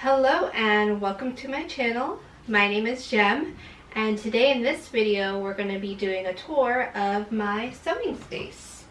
Hello and welcome to my channel. My name is Jem, and today in this video we're going to be doing a tour of my sewing space.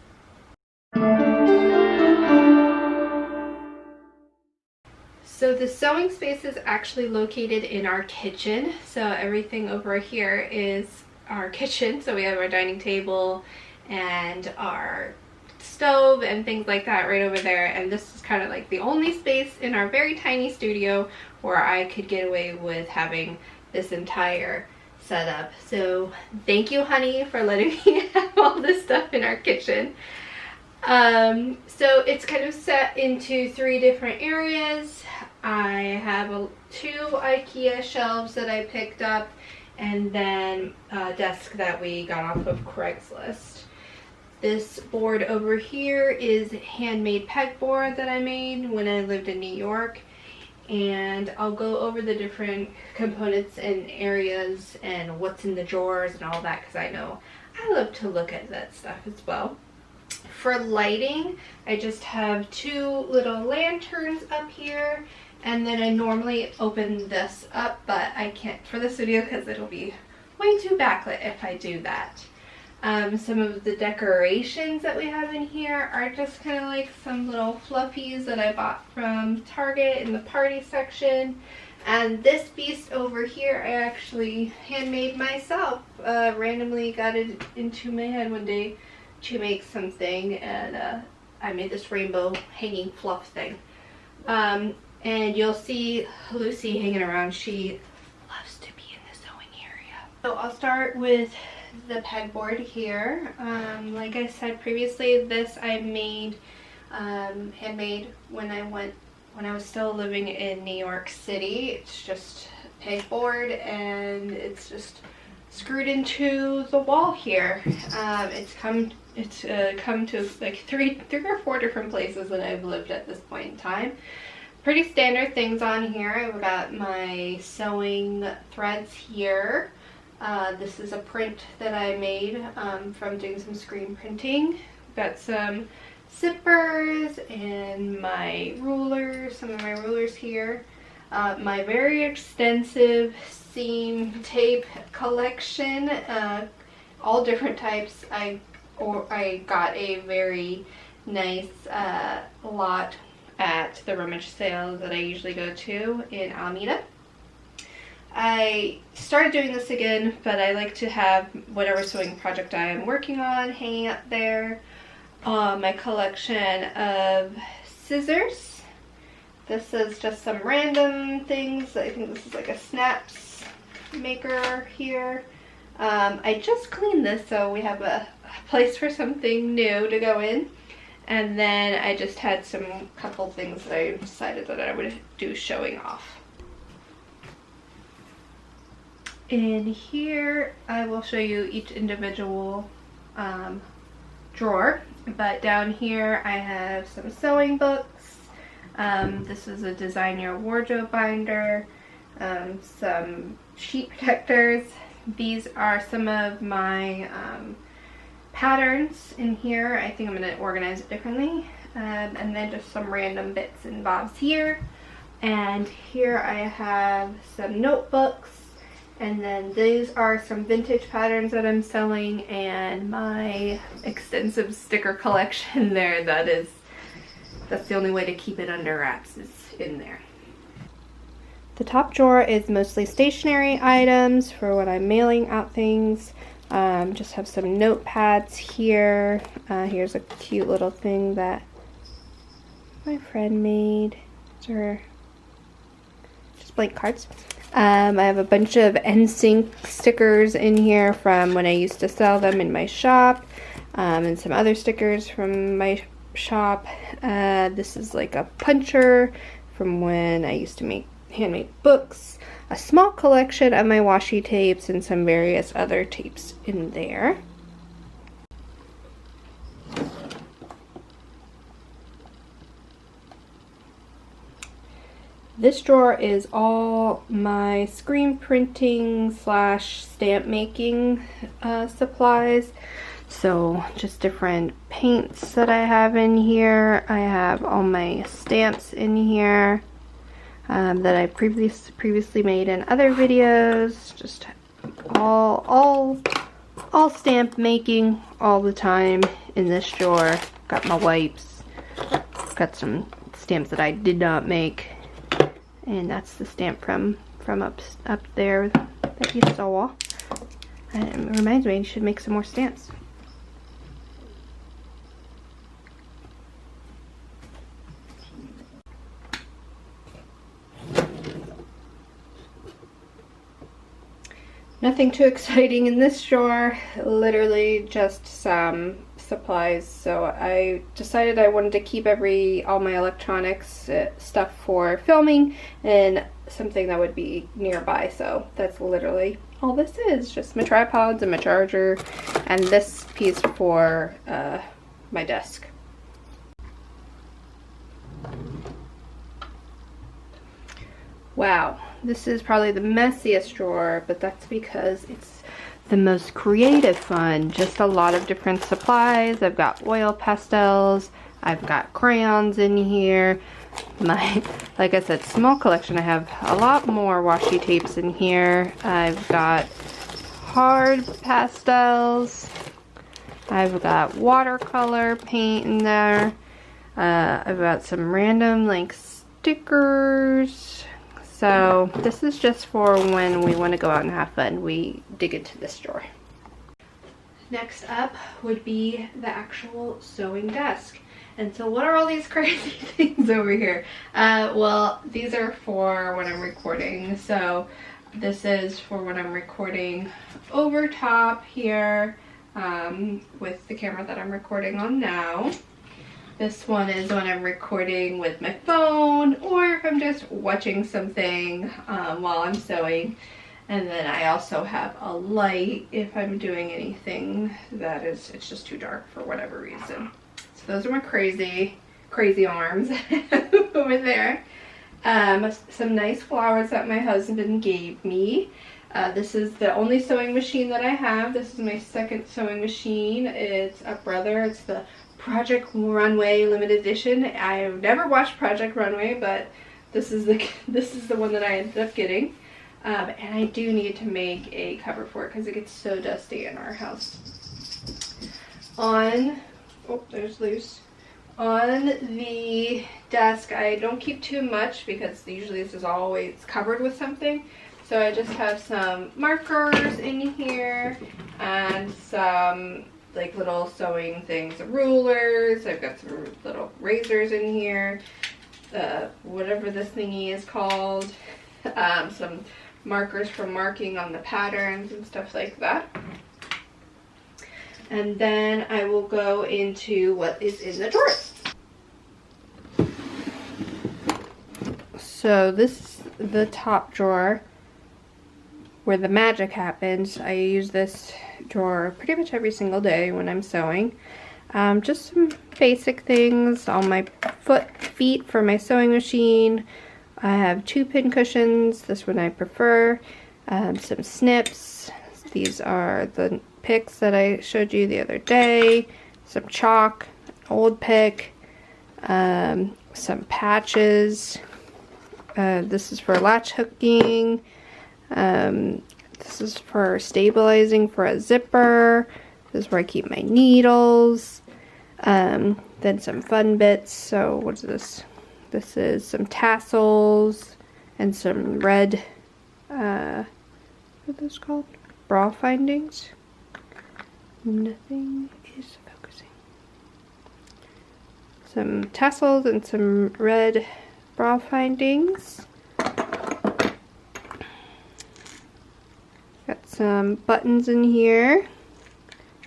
So the sewing space is actually located in our kitchen. So everything over here is our kitchen. So we have our dining table and our stove and things like that right over there, and this is kind of like the only space in our very tiny studio where I could get away with having this entire setup. So thank you, honey, for letting me have all this stuff in our kitchen. So it's kind of set into three different areas. I have two IKEA shelves that I picked up, and then a desk that we got off of Craigslist. This board over here is handmade pegboard that I made when I lived in New York, and I'll go over the different components and areas and what's in the drawers and all that, because I know I love to look at that stuff as well. For lighting, I just have two little lanterns up here, and then I normally open this up, but I can't for this video because it'll be way too backlit if I do that. Some of the decorations that we have in here are just kind of like some little fluffies that I bought from Target in the party section. And this beast over here I actually handmade myself. Randomly got it into my head one day to make something, and I made this rainbow hanging fluff thing. And you'll see Lucy hanging around. She loves to be in the sewing area. So I'll start with the pegboard here. Like I said previously, this I made handmade when I was still living in New York City. It's just pegboard, and it's just screwed into the wall here. It's come to like three or four different places that I've lived at this point in time. Pretty standard things on here. I've got my sewing threads here. This is a print that I made from doing some screen printing. Got some zippers and my rulers, some of my rulers here. My very extensive seam tape collection, all different types. I got a very nice lot at the rummage sale that I usually go to in Alameda. I started doing this again, but I like to have whatever sewing project I am working on hanging up there. My collection of scissors. This is just some random things. I think this is like a snaps maker here. I just cleaned this, so we have a place for something new to go in. And then I just had some couple things that I decided that I would do showing off. In here, I will show you each individual drawer, but down here I have some sewing books. This is a Design Your Wardrobe binder, some sheet protectors. These are some of my patterns in here. I think I'm going to organize it differently. And then just some random bits and bobs here. And here I have some notebooks. And then these are some vintage patterns that I'm selling, and my extensive sticker collection there. That's the only way to keep it under wraps, is in there. The top drawer is mostly stationery items for when I'm mailing out things. Just have some notepads here. Here's a cute little thing that my friend made. These are just blank cards. I have a bunch of NSYNC stickers in here from when I used to sell them in my shop, and some other stickers from my shop. This is like a puncher from when I used to make handmade books, a small collection of my washi tapes, and some various other tapes in there. This drawer is all my screen printing / stamp making supplies. So just different paints that I have in here. I have all my stamps in here. that I previously made in other videos. Just all stamp making all the time in this drawer. Got my wipes. Got some stamps that I did not make, and that's the stamp from up there that you saw. And it reminds me, you should make some more stamps. Nothing too exciting in this drawer, literally just some supplies. So I decided I wanted to keep all my electronics stuff for filming and something that would be nearby. So that's literally all this is, just my tripods and my charger and this piece for my desk. Wow, this is probably the messiest drawer, but that's because it's the most creative fun. Just a lot of different supplies. I've got oil pastels, I've got crayons in here. My, like I said, small collection. I have a lot more washi tapes in here. I've got hard pastels. I've got watercolor paint in there. I've got some random like stickers. So this is just for when we want to go out and have fun. We dig into this drawer. Next up would be the actual sewing desk. And so what are all these crazy things over here? Well, these are for when I'm recording. So this is for when I'm recording over top here with the camera that I'm recording on now. This one is when I'm recording with my phone, or if I'm just watching something while I'm sewing. And then I also have a light if I'm doing anything that it's just too dark for whatever reason. So those are my crazy arms over there. Some nice flowers that my husband gave me. This is the only sewing machine that I have. This is my second sewing machine. It's a Brother. It's the Project Runway limited edition. I've never watched Project Runway, but this is the one that I ended up getting. And I do need to make a cover for it because it gets so dusty in our house. There's loose. On the desk, I don't keep too much because usually this is always covered with something. So I just have some markers in here and some like little sewing things, rulers. I've got some little razors in here, whatever this thingy is called, some markers for marking on the patterns and stuff like that. And then I will go into what is in the drawers. So this is the top drawer where the magic happens. I use this drawer pretty much every single day when I'm sewing. Just some basic things. All my feet for my sewing machine. I have 2 pin cushions. This one I prefer. Some snips. These are the picks that I showed you the other day. Some chalk, old pick, some patches. This is for latch hooking. This is for stabilizing for a zipper. This is where I keep my needles. Then some fun bits. So what is this? This is some tassels and some red, what are those called? Bra findings. Nothing is focusing. Some tassels and some red bra findings. Got some buttons in here.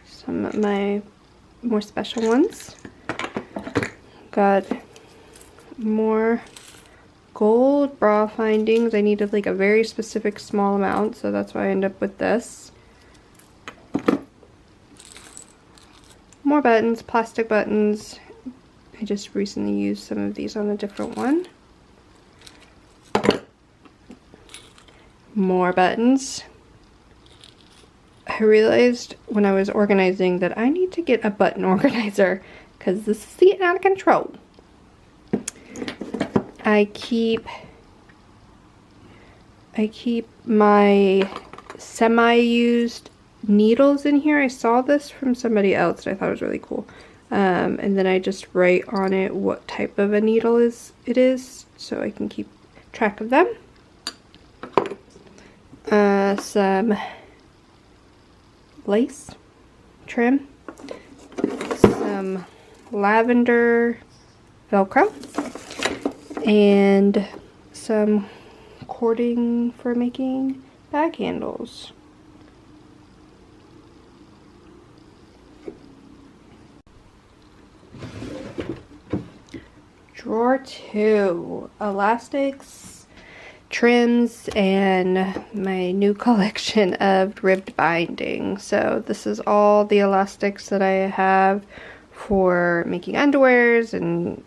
Some of my more special ones. Got more gold bra findings. I needed like a very specific small amount, so that's why I end up with this. More buttons, plastic buttons. I just recently used some of these on a different one. More buttons. I realized when I was organizing that I need to get a button organizer because this is getting out of control. I keep I keep my semi-used needles in here. I saw this from somebody else and I thought it was really cool. And then I just write on it what type of a needle it is so I can keep track of them. Some lace trim, some lavender Velcro, and some cording for making bag handles. Drawer 2, elastics, trims, and my new collection of ribbed binding. So this is all the elastics that I have for making underwears and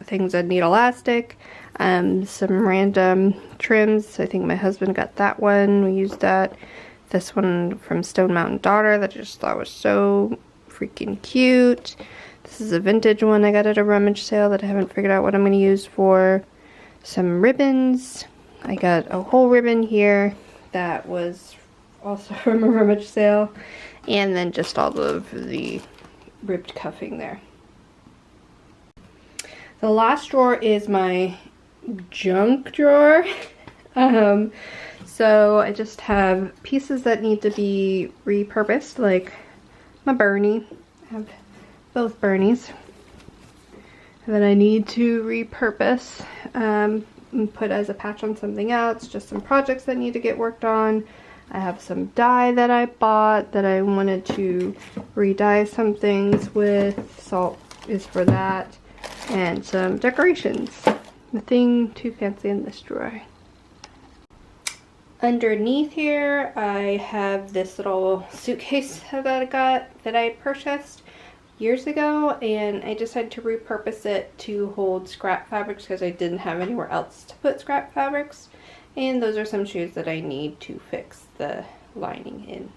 things that need elastic. Some random trims. I think my husband got that one. We used that. This one from Stone Mountain Daughter that I just thought was so freaking cute. This is a vintage one I got at a rummage sale that I haven't figured out what I'm going to use for. Some ribbons. I got a whole ribbon here that was also from a rummage sale. And then just all of the ribbed cuffing there. The last drawer is my junk drawer. So I just have pieces that need to be repurposed, like my Bernie. I have both Bernies that I need to repurpose and put as a patch on something else. Just some projects that need to get worked on. I have some dye that I bought that I wanted to re-dye some things with. Salt is for that. And some decorations. Nothing too fancy in this drawer. Underneath here, I have this little suitcase that I purchased years ago, and I decided to repurpose it to hold scrap fabrics because I didn't have anywhere else to put scrap fabrics. And those are some shoes that I need to fix the lining in.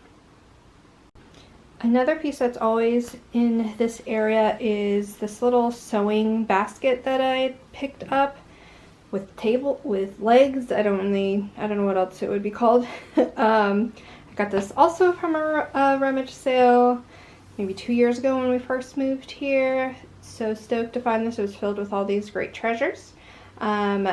Another piece that's always in this area is this little sewing basket that I picked up with legs. I don't know what else it would be called. I got this also from a rummage sale maybe 2 years ago when we first moved here. So stoked to find this. It was filled with all these great treasures. And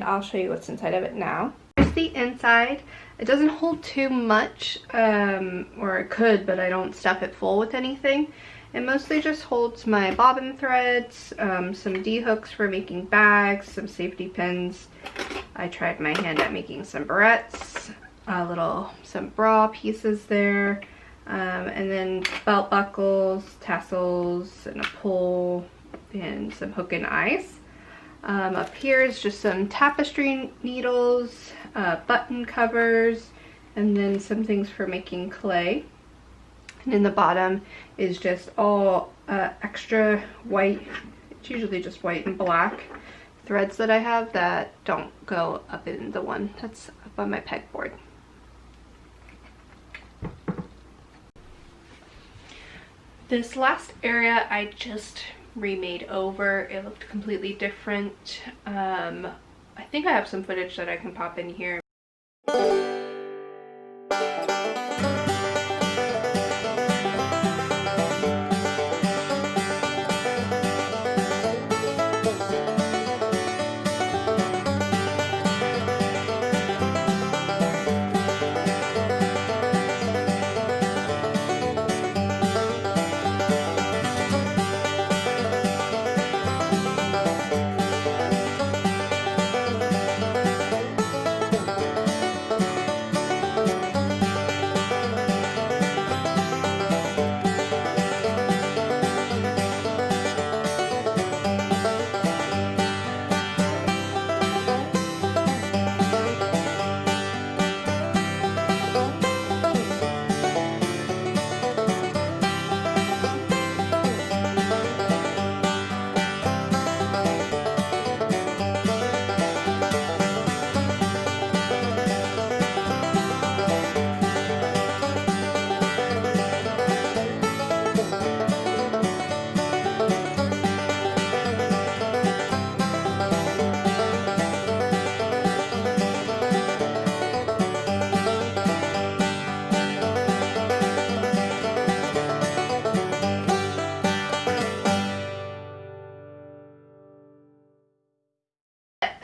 I'll show you what's inside of it now. Here's the inside. It doesn't hold too much, or it could, but I don't stuff it full with anything. It mostly just holds my bobbin threads, some D-hooks for making bags, some safety pins. I tried my hand at making some barrettes, some bra pieces there, and then belt buckles, tassels, and a pull, and some hook and eyes. Up here is just some tapestry needles, button covers, and then some things for making clay. And in the bottom is just all extra white, it's usually just white and black threads that I have that don't go up in the one that's up on my pegboard. This last area I just remade over. It looked completely different. I think I have some footage that I can pop in here.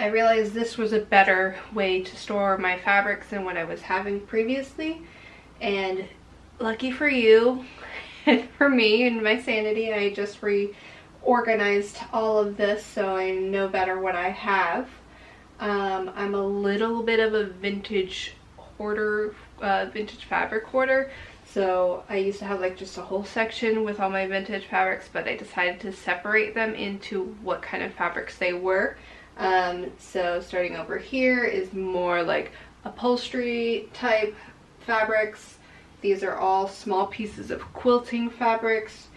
I realized this was a better way to store my fabrics than what I was having previously. And lucky for you and for me and my sanity, I just reorganized all of this so I know better what I have. I'm a little bit of a vintage hoarder, vintage fabric hoarder. So I used to have like just a whole section with all my vintage fabrics, but I decided to separate them into what kind of fabrics they were. So starting over here is more like upholstery type fabrics. These are all small pieces of quilting fabrics.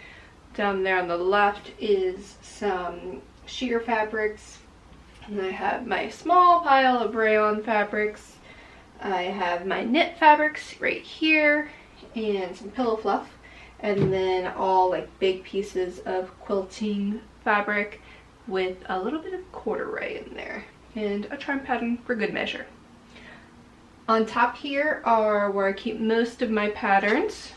Down there on the left is some sheer fabrics. And I have my small pile of rayon fabrics. I have my knit fabrics right here and some pillow fluff. And then all like big pieces of quilting fabric with a little bit of corduroy in there and a charm pattern for good measure. On top here are where I keep most of my patterns.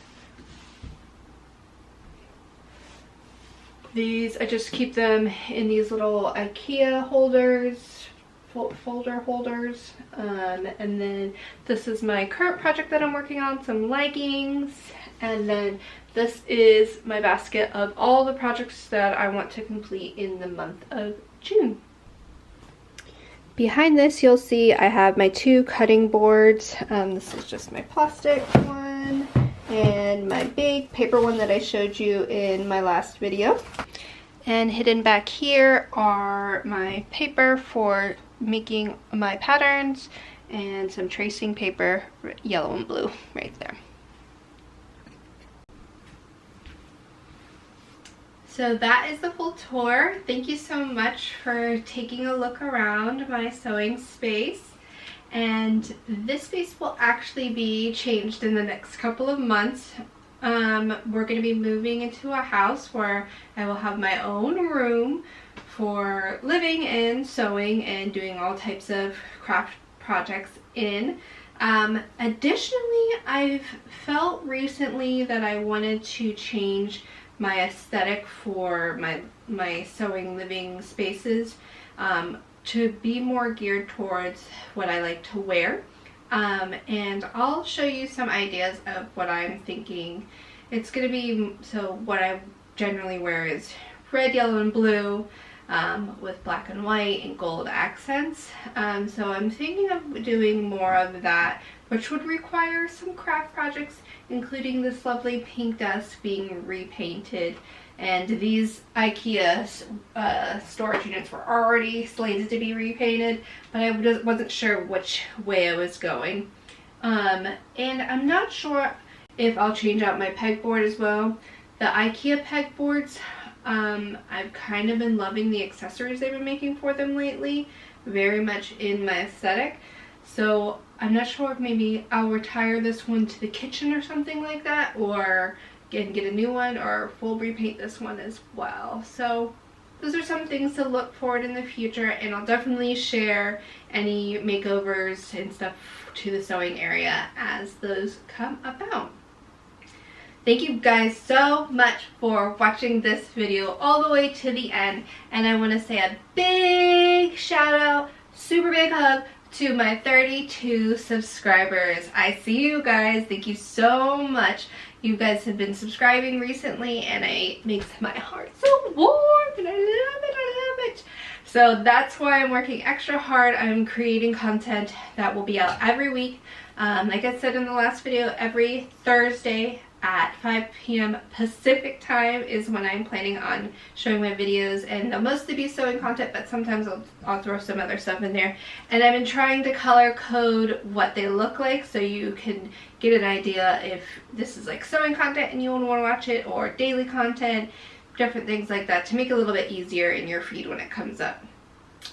These, I just keep them in these little IKEA holders, folder holders. And then this is my current project that I'm working on, some leggings. And then this is my basket of all the projects that I want to complete in the month of June. Behind this, you'll see I have my 2 cutting boards. This is just my plastic one and my big paper one that I showed you in my last video. And hidden back here are my paper for making my patterns and some tracing paper, yellow and blue, right there. So that is the full tour. Thank you so much for taking a look around my sewing space. And this space will actually be changed in the next couple of months. We're going to be moving into a house where I will have my own room for living and sewing and doing all types of craft projects in. Additionally, I've felt recently that I wanted to change my aesthetic for my sewing living spaces to be more geared towards what I like to wear. And I'll show you some ideas of what I'm thinking. It's going to be, so what I generally wear is red, yellow, and blue with black and white and gold accents. So I'm thinking of doing more of that, which would require some craft projects, including this lovely pink desk being repainted. And these IKEA storage units were already slated to be repainted, but I wasn't sure which way I was going. And I'm not sure if I'll change out my pegboard as well. The IKEA pegboards, I've kind of been loving the accessories they've been making for them lately, very much in my aesthetic. So I'm not sure if maybe I'll retire this one to the kitchen or something like that, or get a new one, or full repaint this one as well. So those are some things to look forward in the future, and I'll definitely share any makeovers and stuff to the sewing area as those come about. Thank you guys so much for watching this video all the way to the end, and I want to say a big shout out, super big hug to my 32 subscribers. I see you guys. Thank you so much. You guys have been subscribing recently, and it makes my heart so warm, and I love it, I love it. So that's why I'm working extra hard. I'm creating content that will be out every week. Like I said in the last video, every Thursday at 5 p.m. Pacific time is when I'm planning on showing my videos, and they'll mostly be sewing content, but sometimes I'll throw some other stuff in there. And I've been trying to color code what they look like so you can get an idea if this is like sewing content and you want to watch it, or daily content, different things like that, to make it a little bit easier in your feed when it comes up.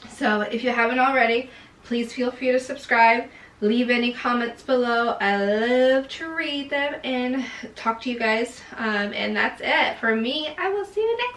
So if you haven't already, please feel free to subscribe. Leave any comments below. I love to read them and talk to you guys. And that's it for me. I will see you next time.